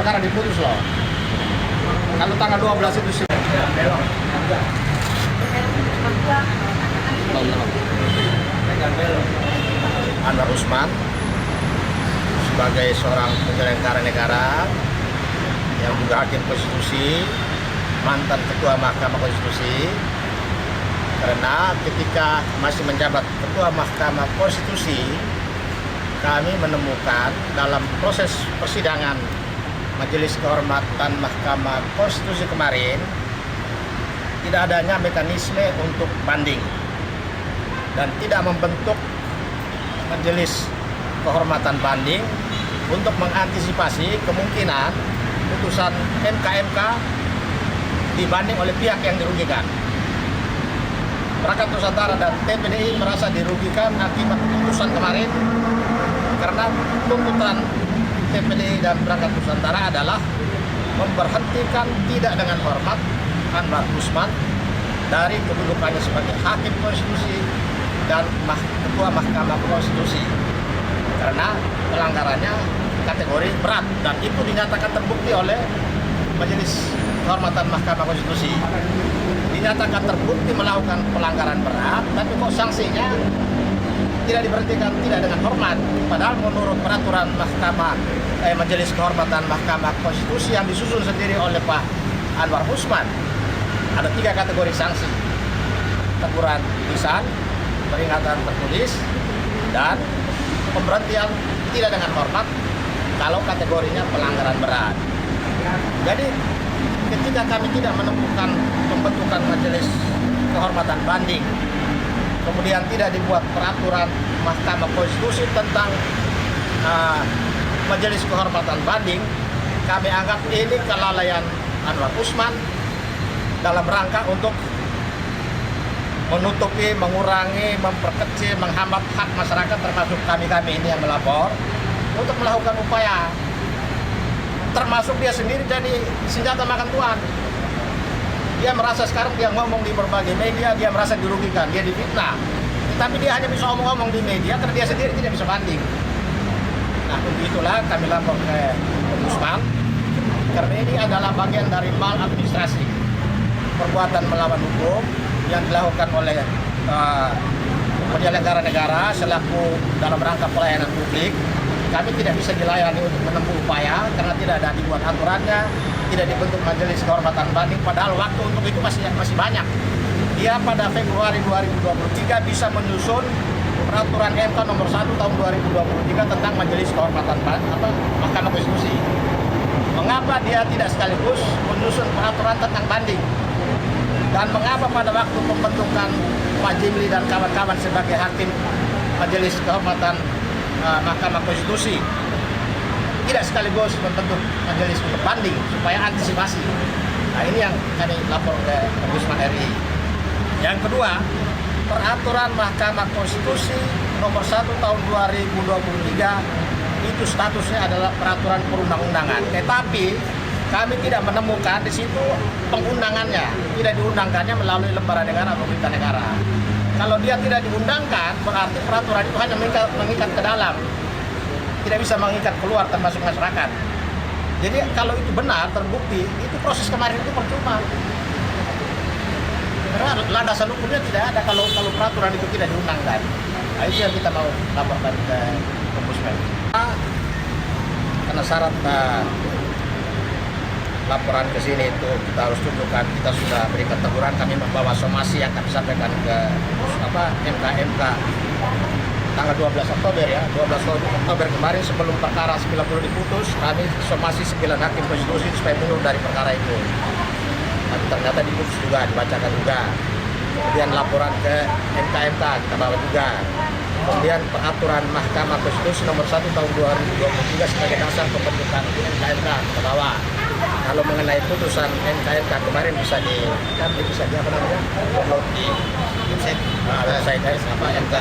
perkara diputus loh. Kalau tanggal 12 itu sih. Anwar Usman sebagai seorang penyelenggara negara yang juga hakim konstitusi, mantan ketua Mahkamah Konstitusi, karena ketika masih menjabat ketua Mahkamah Konstitusi, kami menemukan dalam proses persidangan Majelis Kehormatan Mahkamah Konstitusi kemarin tidak adanya mekanisme untuk banding dan tidak membentuk Majelis Kehormatan banding untuk mengantisipasi kemungkinan putusan MK dibanding oleh pihak yang dirugikan. Perangkat Nusantara dan TPDI merasa dirugikan akibat putusan kemarin karena tuntutan TPDI dan Perangkat Nusantara adalah memberhentikan tidak dengan hormat Anwar Usman dari kedudukannya sebagai hakim konstitusi dan ketua Mahkamah Konstitusi karena pelanggarannya kategori berat dan itu dinyatakan terbukti oleh Majelis Kehormatan Mahkamah Konstitusi. Dinyatakan terbukti melakukan pelanggaran berat, tapi kok sanksinya tidak diberhentikan tidak dengan hormat. Padahal menurut peraturan Majelis Kehormatan Mahkamah Konstitusi yang disusun sendiri oleh Pak Anwar Usman, ada 3 kategori sanksi: teguran lisan, peringatan tertulis, dan pemberhentian tidak dengan hormat kalau kategorinya pelanggaran berat. Jadi ketika kami tidak menemukan pembentukan Majelis Kehormatan banding, kemudian tidak dibuat peraturan Mahkamah Konstitusi tentang Majelis Kehormatan banding, kami anggap ini kelalaian Anwar Usman dalam rangka untuk menutupi, mengurangi, memperkecil, menghambat hak masyarakat termasuk kami-kami ini yang melapor untuk melakukan upaya, termasuk dia sendiri jadi senjata makan tuan. Dia merasa sekarang dia ngomong di berbagai media, dia merasa dirugikan, dia difitnah. Tapi dia hanya bisa omong-omong di media karena dia sendiri tidak bisa banding. Nah, untuk itulah kami lapor ke Ombudsman karena ini adalah bagian dari maladministrasi, perbuatan melawan hukum yang dilakukan oleh penyelenggara negara selaku dalam rangka pelayanan publik. Kami tidak bisa dilayani untuk menempuh upaya karena tidak ada dibuat aturannya, tidak dibentuk Majelis Kehormatan banding, padahal waktu untuk itu masih banyak. Dia pada Februari 2023 bisa menyusun peraturan MK nomor 1 tahun 2023 tentang Majelis Kehormatan Mahkamah Konstitusi. Mengapa dia tidak sekaligus menyusun peraturan tentang banding? Dan mengapa pada waktu pembentukan Pak Jimli dan kawan-kawan sebagai hakim Majelis Kehormatan Mahkamah Konstitusi tidak sekaligus membentuk majelis untuk banding supaya antisipasi. Nah, ini yang kami lapor ke Ombudsman RI. Yang kedua, peraturan Mahkamah Konstitusi nomor 1 tahun 2023 itu statusnya adalah peraturan perundang-undangan. Tetapi kami tidak menemukan di situ pengundangannya, tidak diundangkannya melalui lembaga negara atau berita negara. Kalau dia tidak diundangkan, berarti peraturan itu hanya mengikat ke dalam, tidak bisa mengikat keluar termasuk masyarakat. Jadi kalau itu benar, terbukti, itu proses kemarin itu percuma. Karena landasan hukumnya tidak ada kalau peraturan itu tidak diundangkan. Nah, itu yang kita mau laporkan ke Ombudsman. Karena syarat laporan ke sini itu kita harus tunjukkan kita sudah berikan teguran, kami membawa somasi yang kami sampaikan ke MK tanggal 12 Oktober ya, 12 Oktober kemarin sebelum perkara 90 diputus, kami somasi 9 hakim konstitusi supaya mundur dari perkara itu. Tapi ternyata diputus juga, dibacakan juga. Kemudian laporan ke MK kita bawa juga. Kemudian peraturan Mahkamah Konstitusi nomor 1 tahun 2023 sebagai dasar pembentukan MK kita bawa. Kalau mengenai putusan MK kemarin bisa di apa namanya? Download di website MK.